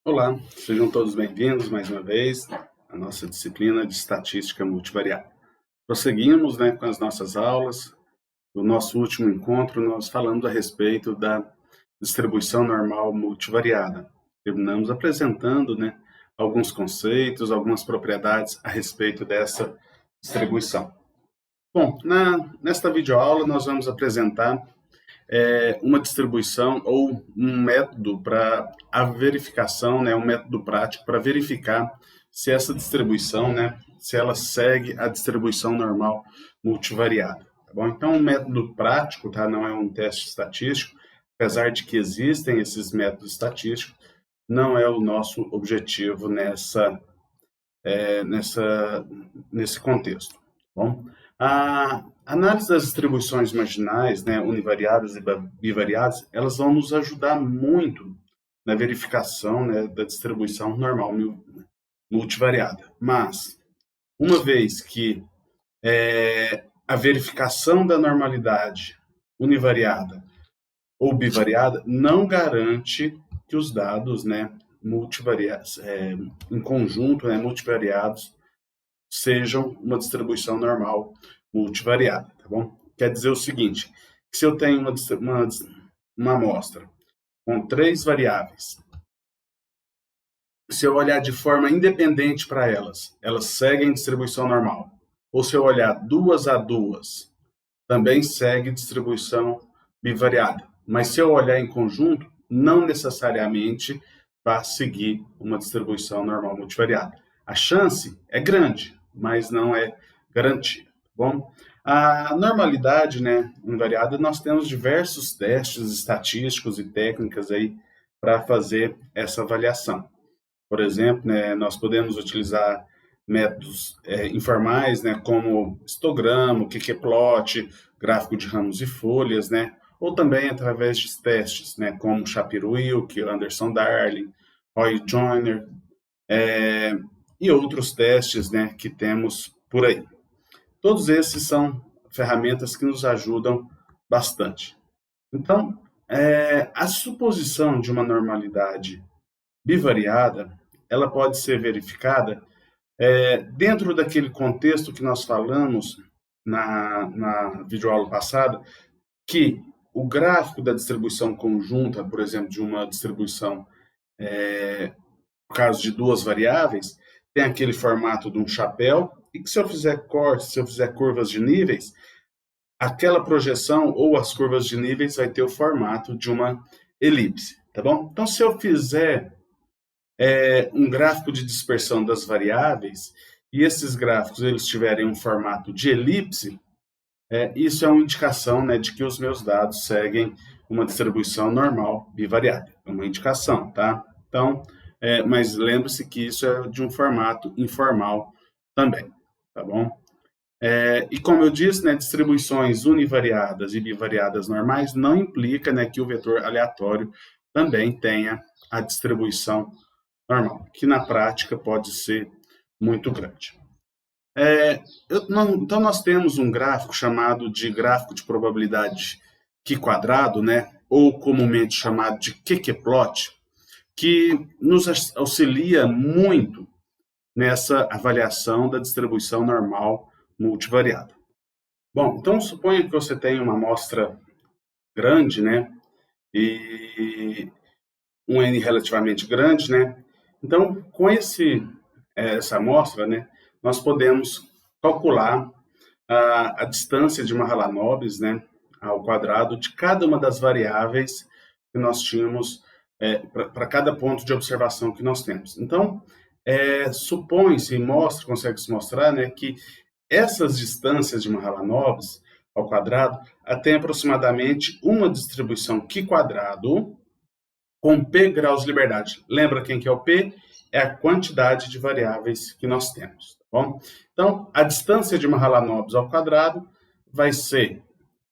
Olá, sejam todos bem-vindos mais uma vez à nossa disciplina de estatística multivariada. Prosseguimos, com as nossas aulas. No nosso último encontro, nós falamos a respeito da distribuição normal multivariada. Terminamos apresentando, alguns conceitos, algumas propriedades a respeito dessa distribuição. Bom, nesta videoaula nós vamos apresentar uma distribuição ou um método para a verificação, um método prático para verificar se essa distribuição, se ela segue a distribuição normal multivariada. Tá bom? Então, um método prático, tá? Não é um teste estatístico, apesar de que existem esses métodos estatísticos, não é o nosso objetivo nesse contexto. Tá bom? A análise das distribuições marginais, univariadas e bivariadas, elas vão nos ajudar muito na verificação, da distribuição normal multivariada. Mas, uma vez que a verificação da normalidade univariada ou bivariada não garante que os dados, multivariados, em conjunto, multivariados, sejam uma distribuição normal multivariada, tá bom? Quer dizer o seguinte, que se eu tenho uma amostra com 3 variáveis, se eu olhar de forma independente para elas seguem distribuição normal. Ou se eu olhar 2 a 2, também segue distribuição bivariada. Mas se eu olhar em conjunto, não necessariamente vai seguir uma distribuição normal multivariada. A chance é grande, mas não é garantida. Bom, a normalidade, invariada, nós temos diversos testes estatísticos e técnicas aí para fazer essa avaliação. Por exemplo, nós podemos utilizar métodos informais, como histograma, Q-plot, gráfico de ramos e folhas, ou também através de testes, como Shapiro-Wilk, Anderson-Darling, Roy-Joyner, e outros testes, que temos por aí. Todos esses são ferramentas que nos ajudam bastante. Então, a suposição de uma normalidade bivariada, ela pode ser verificada dentro daquele contexto que nós falamos na videoaula passada, que o gráfico da distribuição conjunta, por exemplo, de uma distribuição, no caso de 2 variáveis, tem aquele formato de um chapéu, e que se eu fizer cortes, se eu fizer curvas de níveis, aquela projeção ou as curvas de níveis vai ter o formato de uma elipse, tá bom? Então, se eu fizer um gráfico de dispersão das variáveis, e esses gráficos eles tiverem um formato de elipse, isso é uma indicação, de que os meus dados seguem uma distribuição normal bivariada. É uma indicação, tá? Então, mas lembre-se que isso é de um formato informal também, tá bom? E como eu disse, distribuições univariadas e bivariadas normais não implica que o vetor aleatório também tenha a distribuição normal, que na prática pode ser muito grande. Então, nós temos um gráfico chamado de gráfico de probabilidade Q-quadrado, ou comumente chamado de Q-plot, que nos auxilia muito nessa avaliação da distribuição normal multivariada. Bom, então suponha que você tem uma amostra grande, e um N relativamente grande, Então, com essa amostra, nós podemos calcular a distância de Mahalanobis, ao quadrado de cada uma das variáveis que nós tínhamos para cada ponto de observação que nós temos. Então, supõe-se e consegue-se mostrar, que essas distâncias de Mahalanobis ao quadrado têm aproximadamente uma distribuição Q-quadrado com P graus de liberdade. Lembra quem que é o P? É a quantidade de variáveis que nós temos. Tá bom? Então, a distância de Mahalanobis ao quadrado vai ser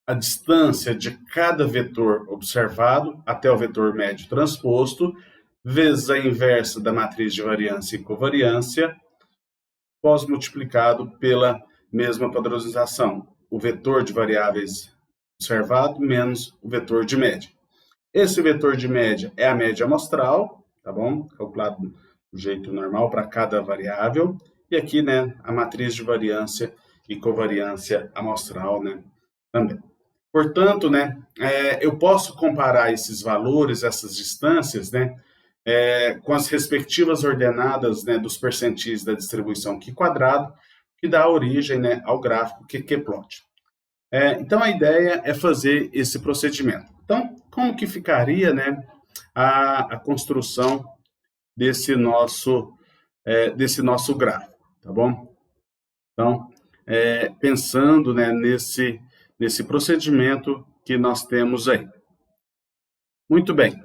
a distância de cada vetor observado até o vetor médio transposto, vezes a inversa da matriz de variância e covariância, pós-multiplicado pela mesma padronização, o vetor de variáveis observado menos o vetor de média. Esse vetor de média é a média amostral, tá bom? Calculado do jeito normal para cada variável. E aqui, né, a matriz de variância e covariância amostral, né, também. Portanto, né, eu posso comparar esses valores, essas distâncias, né, com as respectivas ordenadas, né, dos percentis da distribuição Q quadrado, que dá origem, né, ao gráfico QQ-plot. Então, a ideia é fazer esse procedimento. Então, como que ficaria, né, a construção desse nosso gráfico, tá bom? Então, pensando, né, nesse procedimento que nós temos aí. Muito bem.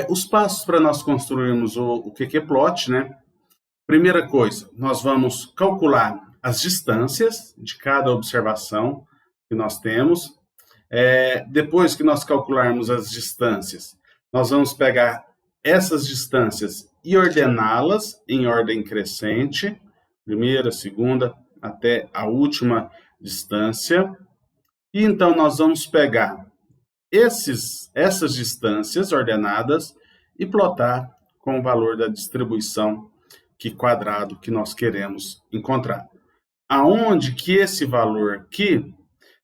Os passos para nós construirmos o QQ-plot, né? Primeira coisa, nós vamos calcular as distâncias de cada observação que nós temos. Depois que nós calcularmos as distâncias, nós vamos pegar essas distâncias e ordená-las em ordem crescente, primeira, segunda, até a última distância. E então nós vamos pegar essas distâncias ordenadas e plotar com o valor da distribuição Q quadrado que nós queremos encontrar. Aonde que esse valor Q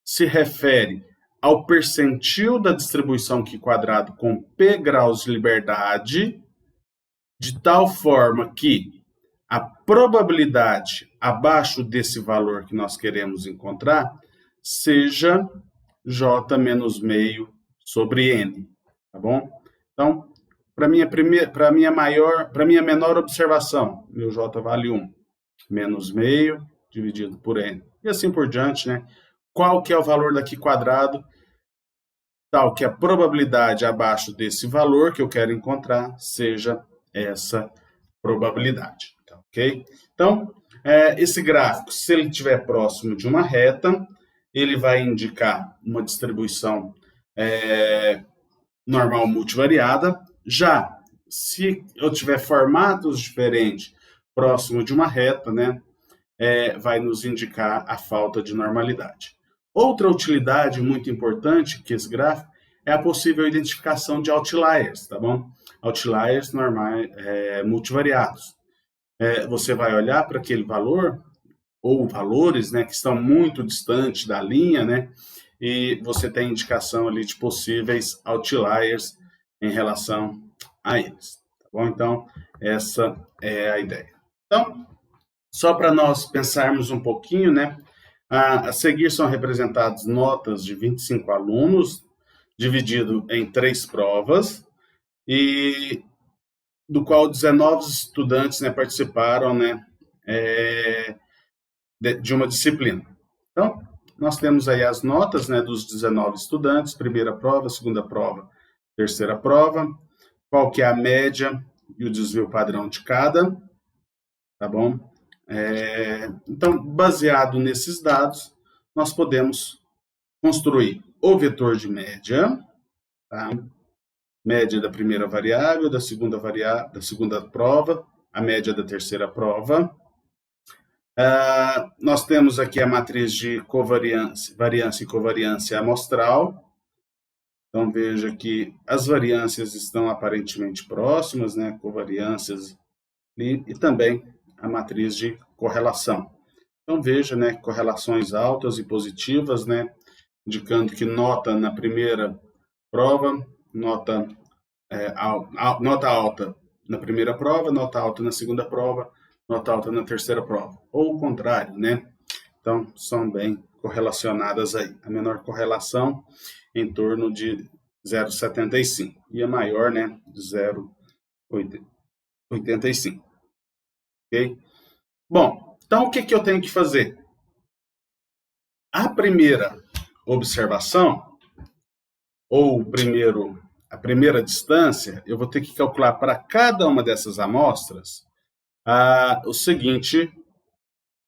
se refere ao percentil da distribuição Q quadrado com P graus de liberdade, de tal forma que a probabilidade abaixo desse valor que nós queremos encontrar seja J menos meio sobre N, tá bom? Então, para minha menor observação, meu J vale 1, menos meio dividido por N. E assim por diante, né? Qual que é o valor daqui quadrado? Tal que a probabilidade abaixo desse valor que eu quero encontrar seja essa probabilidade, tá, ok? Então, esse gráfico, se ele estiver próximo de uma reta, ele vai indicar uma distribuição normal multivariada. Já se eu tiver formatos diferentes próximo de uma reta, né, vai nos indicar a falta de normalidade. Outra utilidade muito importante que esse gráfico é a possível identificação de outliers, tá bom? Outliers normais, multivariados. Você vai olhar para aquele valor ou valores, né, que estão muito distantes da linha, né, e você tem indicação ali de possíveis outliers em relação a eles, tá bom? Então, essa é a ideia. Então, só para nós pensarmos um pouquinho, né, a seguir são representadas notas de 25 alunos, dividido em 3 provas, e do qual 19 estudantes, né, participaram, né, de uma disciplina. Então, nós temos aí as notas, né, dos 19 estudantes, primeira prova, segunda prova, terceira prova, qual que é a média e o desvio padrão de cada, tá bom? Então, baseado nesses dados, nós podemos construir o vetor de média, tá? Média da primeira variável, da segunda prova, a média da terceira prova. Nós temos aqui a matriz de variância e covariância amostral. Então, veja que as variâncias estão aparentemente próximas, né? Covariâncias e também a matriz de correlação. Então, veja, né, correlações altas e positivas, né, indicando que nota na primeira prova, nota alta na primeira prova, nota alta na segunda prova, nota alta na terceira prova. Ou o contrário, né? Então, são bem correlacionadas aí. A menor correlação em torno de 0,75 e a maior, né, de 0,85. Ok? Bom, então o que eu tenho que fazer? A primeira observação, ou a primeira distância, eu vou ter que calcular para cada uma dessas amostras o seguinte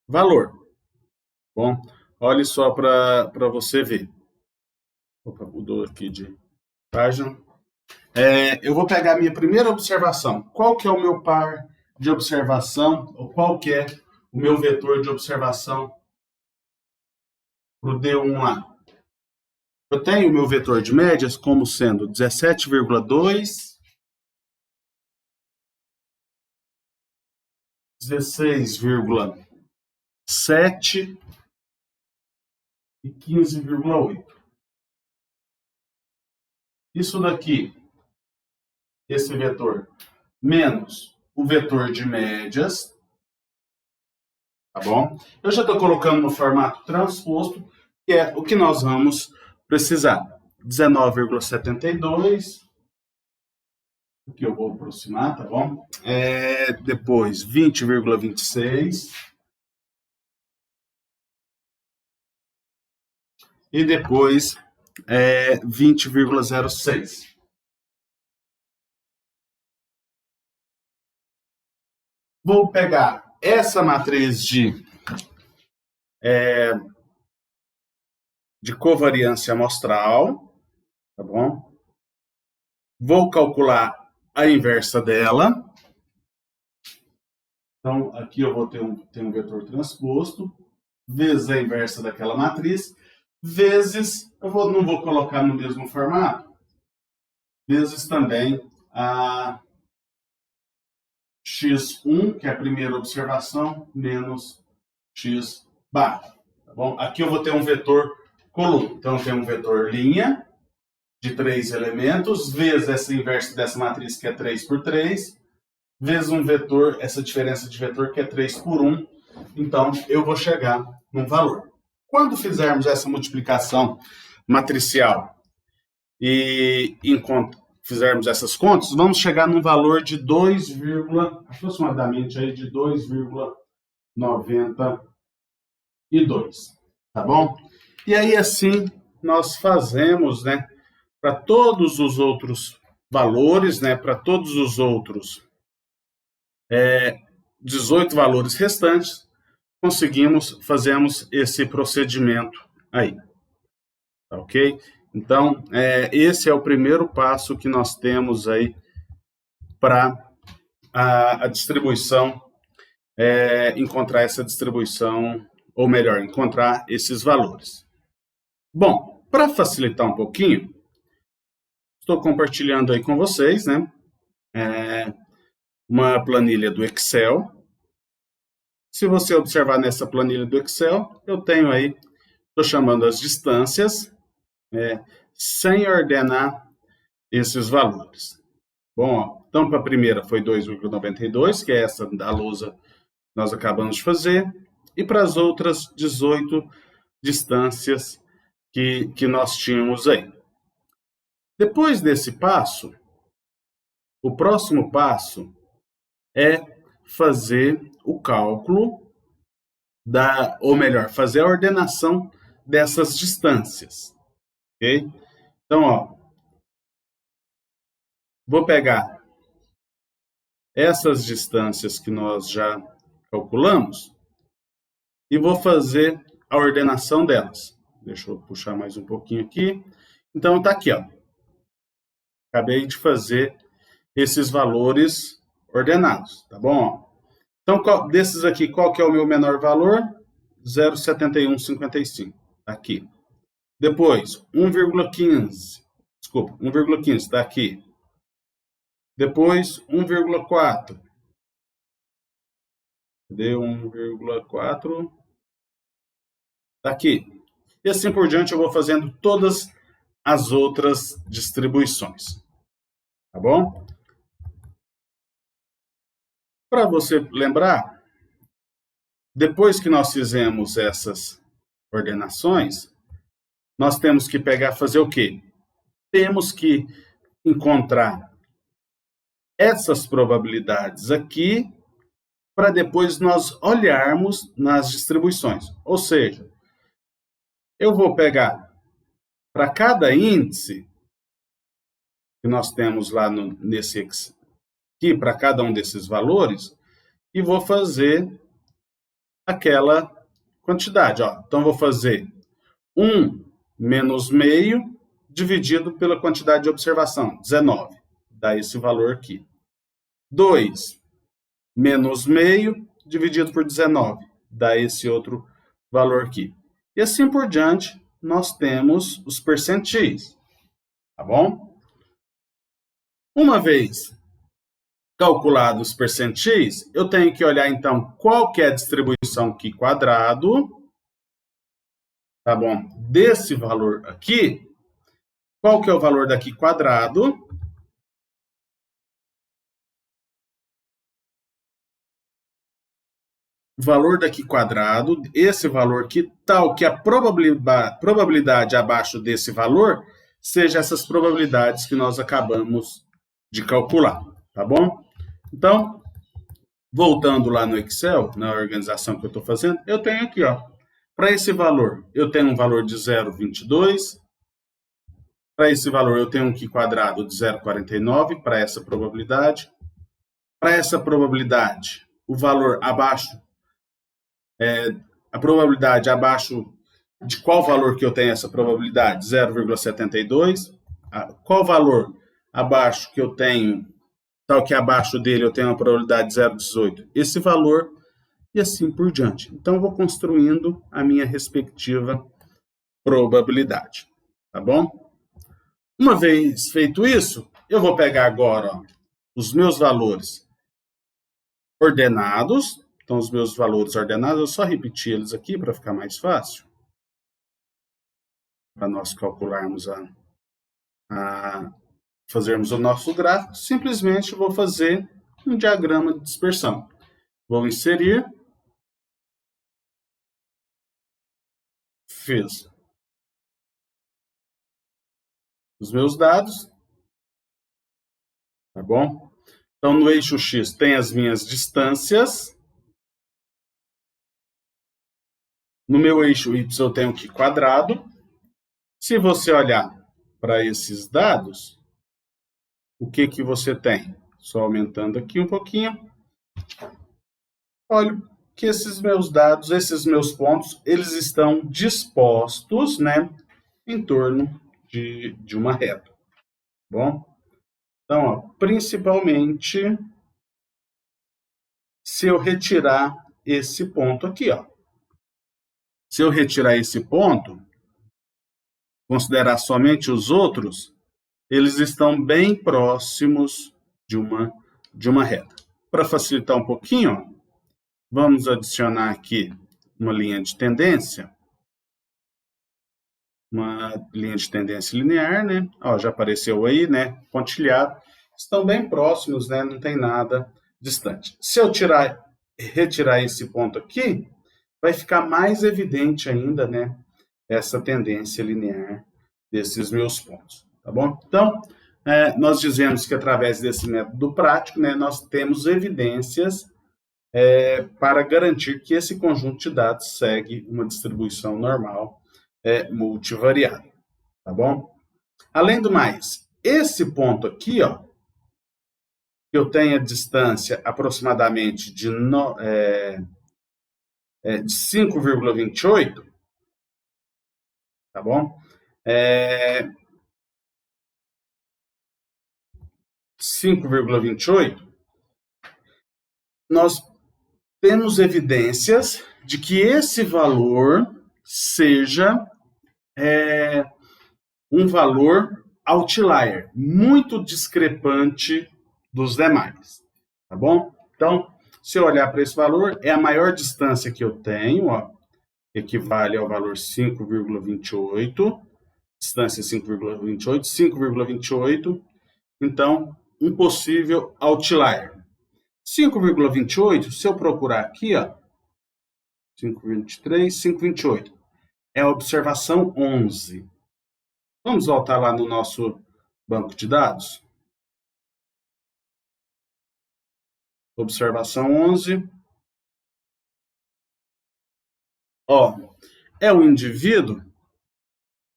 valor. Bom, olhe só para você ver. Opa, mudou aqui de página. Eu vou pegar a minha primeira observação. Qual que é o meu par de observação, ou qual que é o meu vetor de observação para o D1A? Eu tenho o meu vetor de médias como sendo 17,2 16,7 e 15,8. Isso daqui, esse vetor, menos o vetor de médias, tá bom? Eu já estou colocando no formato transposto, que é o que nós vamos precisar. 19,72, que eu vou aproximar, tá bom? Depois, 20,26. E depois, 20,06. Vou pegar essa matriz de covariância amostral, tá bom? Vou calcular a inversa dela. Então, aqui eu vou ter um vetor transposto, vezes a inversa daquela matriz, vezes, não vou colocar no mesmo formato, vezes também a x1, que é a primeira observação, menos x barra. Tá bom? Aqui eu vou ter um vetor coluna. Então, eu tenho um vetor linha de 3 elementos, vezes essa inversa dessa matriz, que é 3 por 3, vezes um vetor, essa diferença de vetor, que é 3 por 1. Então, eu vou chegar num valor. Quando fizermos essa multiplicação matricial e fizermos essas contas, vamos chegar num valor de aproximadamente aí de 2,92, tá bom? E aí assim nós fazemos, né, para todos os outros valores, né, para todos os outros 18 valores restantes, fazemos esse procedimento aí, tá ok? Então, esse é o primeiro passo que nós temos aí para a distribuição, encontrar essa distribuição, ou melhor, encontrar esses valores. Bom, para facilitar um pouquinho, estou compartilhando aí com vocês, né, uma planilha do Excel. Se você observar nessa planilha do Excel, eu tenho aí, estou chamando as distâncias, sem ordenar esses valores. Bom, ó, então para a primeira foi 2,92, que é essa da lousa que nós acabamos de fazer, e para as outras 18 distâncias que nós tínhamos aí. Depois desse passo, o próximo passo é fazer o cálculo ou melhor, fazer a ordenação dessas distâncias. Ok? Então, ó, vou pegar essas distâncias que nós já calculamos e vou fazer a ordenação delas. Deixa eu puxar mais um pouquinho aqui. Então, tá aqui, ó. Acabei de fazer esses valores ordenados, tá bom? Então, desses aqui, qual que é o meu menor valor? 0,7155, aqui. Depois, 1,15. Desculpa, 1,15, está aqui. Depois, 1,4. Cadê 1,4? Está aqui. E assim por diante, eu vou fazendo todas as outras distribuições. Tá bom? Para você lembrar, depois que nós fizemos essas ordenações, nós temos que fazer o quê? Temos que encontrar essas probabilidades aqui para depois nós olharmos nas distribuições. Ou seja, eu vou pegar para cada índice que nós temos lá nesse aqui, para cada um desses valores, e vou fazer aquela quantidade. Ó. Então, vou fazer 1 menos meio dividido pela quantidade de observação, 19. Dá esse valor aqui. 2 menos meio dividido por 19. Dá esse outro valor aqui. E assim por diante, nós temos os percentis. Tá bom? Uma vez calculados os percentis, eu tenho que olhar, então, qual que é a distribuição Q quadrado, tá bom? Desse valor aqui, qual que é o valor da Q quadrado? Valor da Q quadrado, esse valor que tal que a probabilidade abaixo desse valor seja essas probabilidades que nós acabamos de calcular, tá bom? Então, voltando lá no Excel, na organização que eu estou fazendo, eu tenho aqui, ó, para esse valor, eu tenho um valor de 0,22, para esse valor eu tenho um Q quadrado de 0,49 para essa probabilidade. Para essa probabilidade, o valor abaixo, a probabilidade abaixo de qual valor que eu tenho essa probabilidade? 0,72. Qual valor abaixo que eu tenho, tal que abaixo dele eu tenho uma probabilidade de 0,18? Esse valor e assim por diante. Então, eu vou construindo a minha respectiva probabilidade, tá bom? Uma vez feito isso, eu vou pegar agora, ó, os meus valores ordenados. Então, os meus valores ordenados, eu só repetir eles aqui para ficar mais fácil. Para nós calcularmos fazermos o nosso gráfico, simplesmente vou fazer um diagrama de dispersão. Vou inserir. Fiz os meus dados. Tá bom? Então, no eixo X tem as minhas distâncias. No meu eixo Y eu tenho Q quadrado. Se você olhar para esses dados, o que que você tem? Só aumentando aqui um pouquinho. Olha que esses meus dados, esses meus pontos, eles estão dispostos, né, em torno de uma reta. Bom? Então, ó, principalmente se eu retirar esse ponto aqui, ó. Se eu retirar esse ponto, considerar somente os outros, eles estão bem próximos de uma reta. Para facilitar um pouquinho, ó, vamos adicionar aqui uma linha de tendência. Uma linha de tendência linear, né? Ó, já apareceu aí, né? Pontilhado. Estão bem próximos, né? Não tem nada distante. Se eu retirar esse ponto aqui, vai ficar mais evidente ainda, né? Essa tendência linear desses meus pontos, tá bom? Então, nós dizemos que através desse método prático, né, nós temos evidências para garantir que esse conjunto de dados segue uma distribuição normal multivariada, tá bom? Além do mais, esse ponto aqui, ó, eu tenho a distância aproximadamente de 5,28, tá bom? 5,28, nós temos evidências de que esse valor seja um valor outlier, muito discrepante dos demais, tá bom? Então, se eu olhar para esse valor, é a maior distância que eu tenho, ó, equivale ao valor 5,28, distância 5,28, 5,28, então, um possível outlier. 5,28, se eu procurar aqui, ó, 5,23, 5,28, é a observação 11. Vamos voltar lá no nosso banco de dados. Observação 11. Ó, é um indivíduo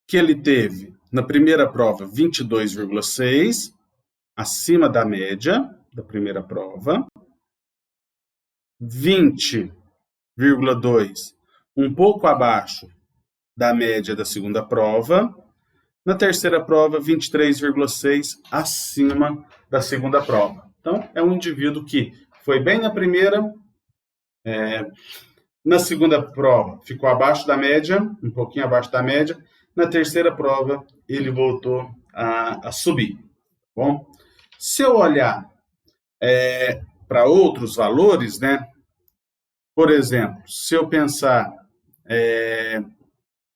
que ele teve, na primeira prova, 22,6, acima da média da primeira prova. 20,2, um pouco abaixo da média da segunda prova. Na terceira prova, 23,6, acima da segunda prova. Então, é um indivíduo que foi bem na primeira, na segunda prova ficou abaixo da média, um pouquinho abaixo da média. Na terceira prova, ele voltou a subir. Bom, se eu olhar para outros valores, né? Por exemplo, se eu pensar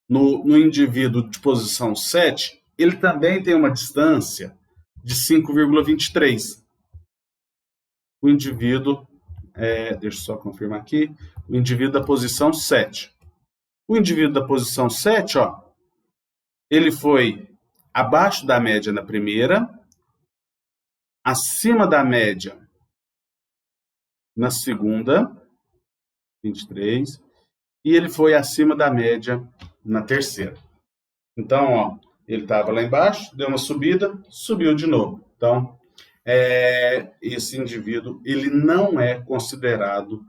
no indivíduo de posição 7, ele também tem uma distância de 5,23. O indivíduo, deixa eu só confirmar aqui, o indivíduo da posição 7. O indivíduo da posição 7, ó, ele foi abaixo da média na primeira, acima da média na segunda, 23, e ele foi acima da média na terceira. Então, ó, ele estava lá embaixo, deu uma subida, subiu de novo. Então, esse indivíduo ele não é considerado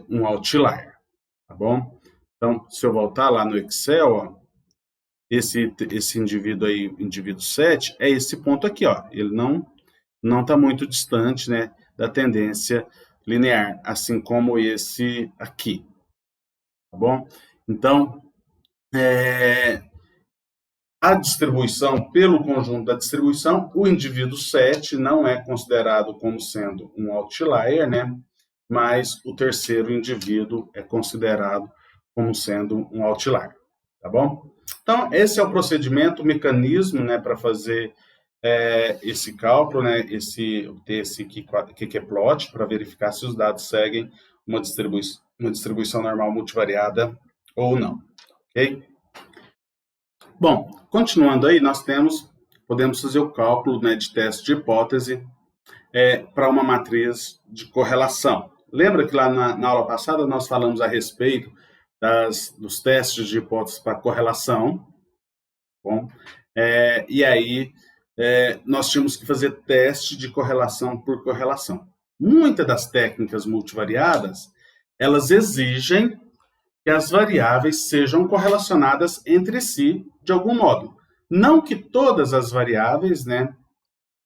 um outlier, tá bom? Então, se eu voltar lá no Excel, ó, esse indivíduo aí, indivíduo 7, é esse ponto aqui, ó. Ele não está muito distante, né, da tendência linear, assim como esse aqui, tá bom? Então, a distribuição, pelo conjunto da distribuição, o indivíduo 7 não é considerado como sendo um outlier, né? Mas o terceiro indivíduo é considerado como sendo um outlier, tá bom? Então, esse é o procedimento, o mecanismo, né, para fazer esse cálculo, né, ter esse qqplot, para verificar se os dados seguem uma distribuição normal multivariada ou não, ok? Bom, continuando aí, podemos fazer o cálculo, né, de teste de hipótese para uma matriz de correlação. Lembra que lá na aula passada nós falamos a respeito dos testes de hipótese para correlação? Bom, e aí nós tínhamos que fazer teste de correlação por correlação. Muitas das técnicas multivariadas, elas exigem que as variáveis sejam correlacionadas entre si de algum modo. Não que todas as variáveis, né,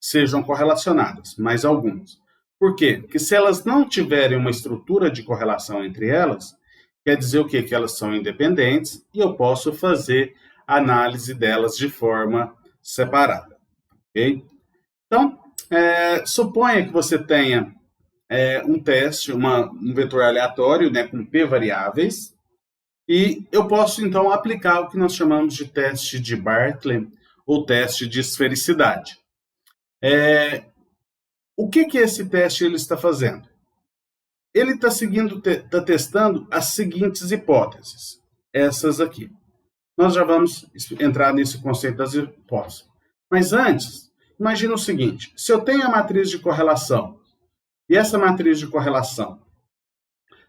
sejam correlacionadas, mas algumas. Por quê? Porque se elas não tiverem uma estrutura de correlação entre elas, quer dizer o quê? Que elas são independentes e eu posso fazer análise delas de forma separada. Ok? Então, suponha que você tenha um teste, um vetor aleatório, né, com p variáveis, e eu posso, então, aplicar o que nós chamamos de teste de Bartlett ou teste de esfericidade. O que esse teste ele está fazendo? Ele está testando as seguintes hipóteses. Essas aqui. Nós já vamos entrar nesse conceito das hipóteses. Mas antes, imagina o seguinte. Se eu tenho a matriz de correlação, e essa matriz de correlação,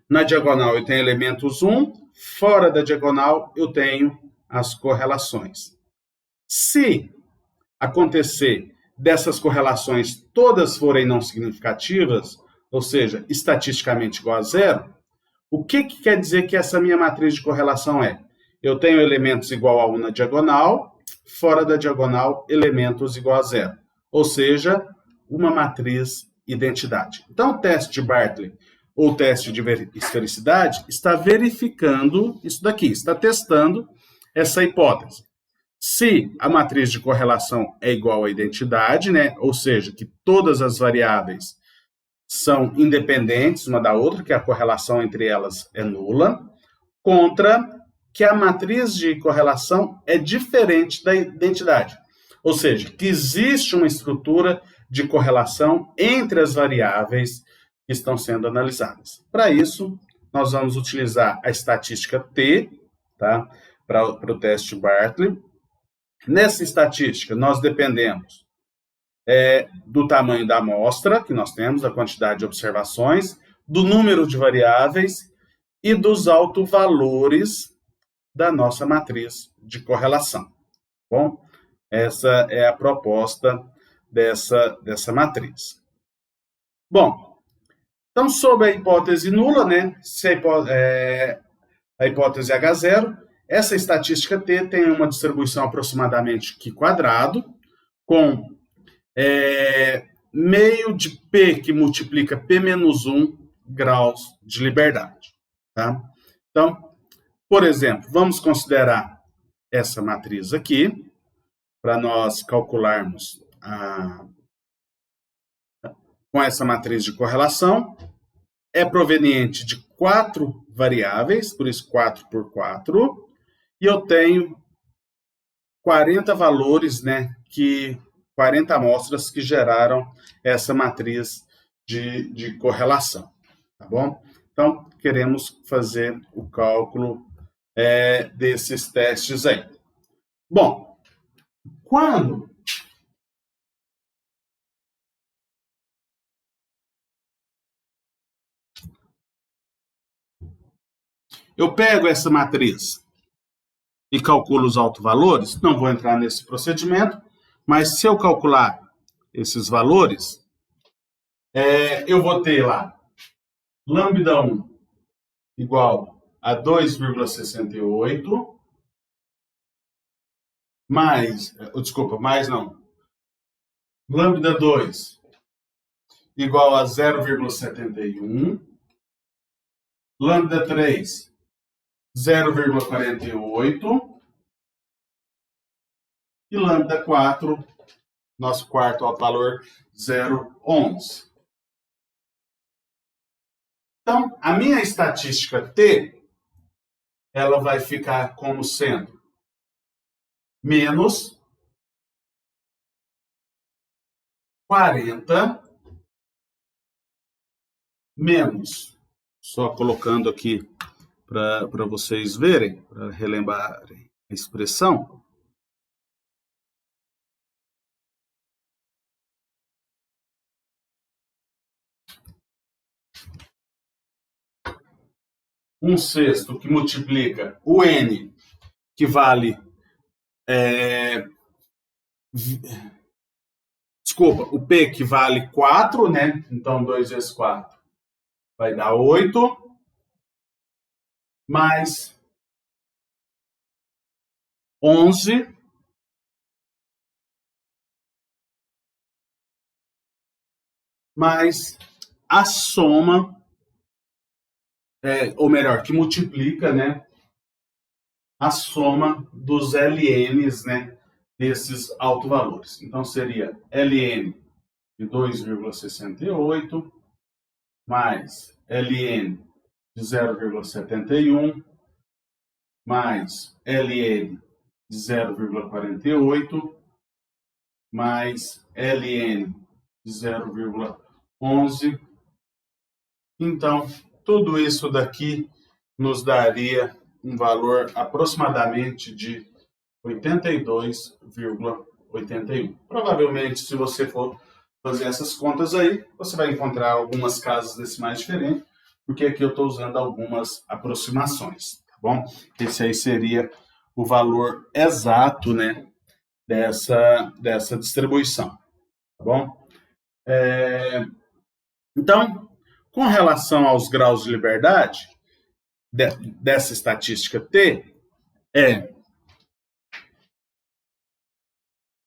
na diagonal eu tenho elementos 1, fora da diagonal eu tenho as correlações. Se acontecer dessas correlações todas forem não significativas, ou seja, estatisticamente igual a zero, o que quer dizer que essa minha matriz de correlação é? Eu tenho elementos igual a 1 na diagonal, fora da diagonal, elementos igual a zero. Ou seja, uma matriz identidade. Então, o teste de Bartlett ou teste de esfericidade está verificando isso daqui, está testando essa hipótese. Se a matriz de correlação é igual à identidade, né, ou seja, que todas as variáveis são independentes uma da outra, que a correlação entre elas é nula, contra que a matriz de correlação é diferente da identidade. Ou seja, que existe uma estrutura de correlação entre as variáveis que estão sendo analisadas. Para isso, nós vamos utilizar a estatística T, tá, para o teste Bartlett. Nessa estatística, nós dependemos do tamanho da amostra que nós temos, da quantidade de observações, do número de variáveis e dos autovalores da nossa matriz de correlação. Bom, essa é a proposta dessa matriz. Bom, então, sob a hipótese nula, né, se a hipótese H0, essa estatística T tem uma distribuição aproximadamente Q quadrado, com meio de P que multiplica P menos 1 graus de liberdade. Tá? Então, por exemplo, vamos considerar essa matriz aqui, para nós calcularmos com essa matriz de correlação, é proveniente de 4 variáveis, por isso 4 por 4, e eu tenho 40 valores, né, 40 amostras que geraram essa matriz de correlação, tá bom? Então, queremos fazer o cálculo desses testes aí. Bom, quando eu pego essa matriz e calculo os autovalores, não vou entrar nesse procedimento, mas se eu calcular esses valores, eu vou ter lá lambda 1 igual a 2,68, lambda 2 igual a 0,71, lambda 3, 0,48, e lambda 4, nosso quarto autovalor, 0,11. Então, a minha estatística T, ela vai ficar como sendo menos 40 menos, só colocando aqui para vocês verem, para relembrarem a expressão, um sexto que multiplica o N, que vale o P que vale 4, né? Então 2 vezes 4 vai dar 8, mais 11, mais a soma, ou melhor, que multiplica, né, a soma dos LNs, né, desses autovalores. Então seria LN de 2,68 mais LN de 0,71 mais LN de 0,48 mais LN de 0,11. Então, tudo isso daqui nos daria um valor aproximadamente de 82,81. Provavelmente, se você for fazer essas contas aí, você vai encontrar algumas casas decimais diferentes, porque aqui eu estou usando algumas aproximações, tá bom? Esse aí seria o valor exato, né, dessa distribuição, tá bom? Então, com relação aos graus de liberdade dessa estatística T,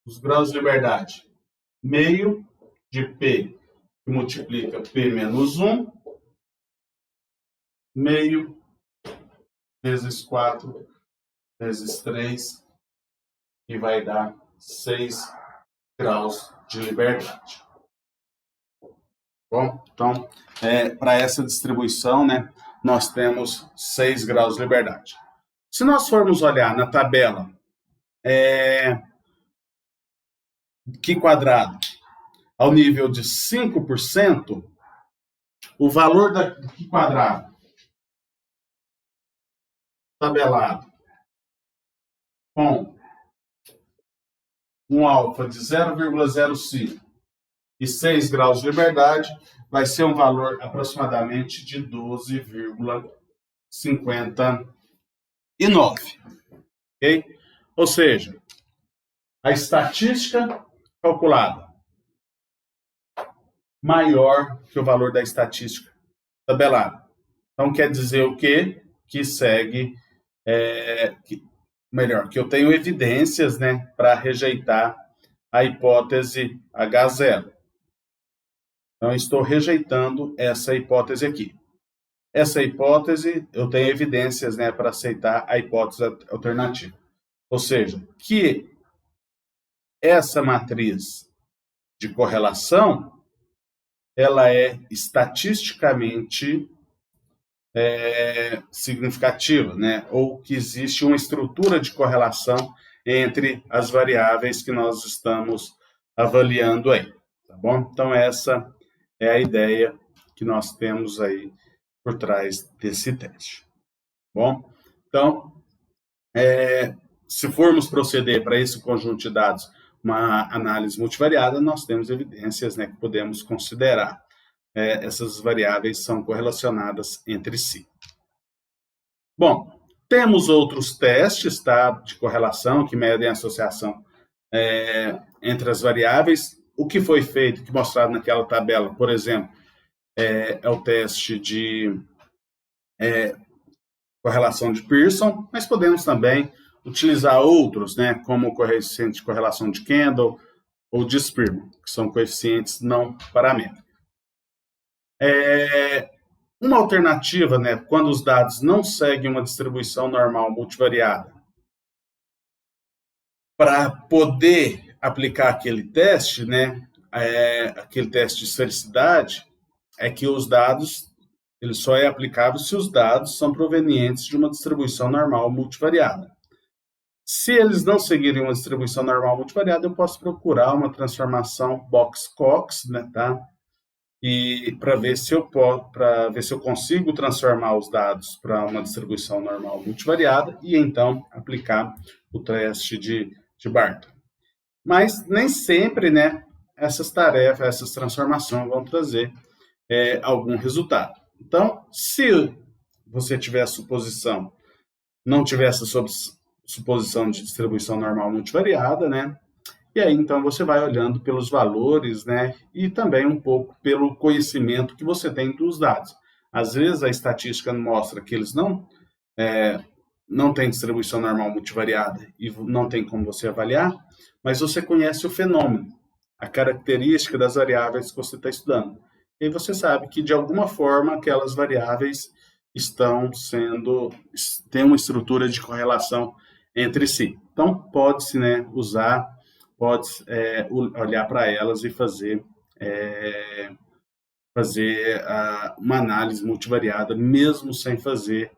os graus de liberdade, meio de P, que multiplica P menos 1, meio vezes 4 vezes 3, que vai dar 6 graus de liberdade. Bom, então, para essa distribuição, né, nós temos 6 graus de liberdade. Se nós formos olhar na tabela Q quadrado ao nível de 5%, o valor da Q quadrado tabelado com um alfa de 0,05 e 6 graus de liberdade vai ser um valor aproximadamente de 12,59. Ok? Ou seja, a estatística calculada maior que o valor da estatística tabelada. Então, quer dizer o quê? Que segue, que eu tenho evidências, né, para rejeitar a hipótese H0. Então, estou rejeitando essa hipótese aqui. Essa hipótese, eu tenho evidências, né, para aceitar a hipótese alternativa. Ou seja, que essa matriz de correlação ela é estatisticamente significativa, né? Ou que existe uma estrutura de correlação entre as variáveis que nós estamos avaliando aí, tá bom? Então, essa é a ideia que nós temos aí por trás desse teste. Bom, então, se formos proceder para esse conjunto de dados, uma análise multivariada, nós temos evidências, né, que podemos considerar. Essas variáveis são correlacionadas entre si. Bom, temos outros testes, tá, de correlação que medem a associação entre as variáveis. O que foi feito, que mostrado naquela tabela, por exemplo, é o teste de correlação de Pearson, mas podemos também utilizar outros, né, como o coeficiente de correlação de Kendall ou de Spearman, que são coeficientes não paramétricos. Uma alternativa, né, quando os dados não seguem uma distribuição normal multivariada, para poder aplicar aquele teste, né, aquele teste de esfericidade, é que os dados, ele só é aplicável se os dados são provenientes de uma distribuição normal multivariada. Se eles não seguirem uma distribuição normal multivariada, eu posso procurar uma transformação Box-Cox, né, tá? E para ver se eu consigo transformar os dados para uma distribuição normal multivariada e então aplicar o teste de Barton. Mas nem sempre, né, essas tarefas, essas transformações vão trazer algum resultado. Então, se você tiver a suposição, não tiver essa suposição de distribuição normal multivariada, né? E aí, então, você vai olhando pelos valores, né? E também um pouco pelo conhecimento que você tem dos dados. Às vezes, a estatística mostra que eles não têm distribuição normal multivariada e não tem como você avaliar, mas você conhece o fenômeno, a característica das variáveis que você está estudando. E aí você sabe que, de alguma forma, aquelas variáveis têm uma estrutura de correlação entre si. Então, pode-se, né, olhar para elas e fazer uma análise multivariada, mesmo sem fazer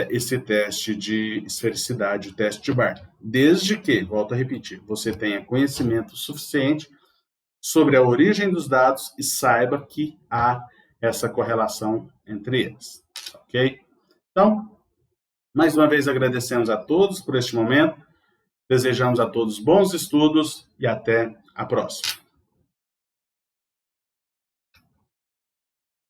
esse teste de esfericidade, o teste de Barton. Desde que, volto a repetir, você tenha conhecimento suficiente sobre a origem dos dados e saiba que há essa correlação entre eles. Ok? Então, mais uma vez agradecemos a todos por este momento, desejamos a todos bons estudos e até a próxima.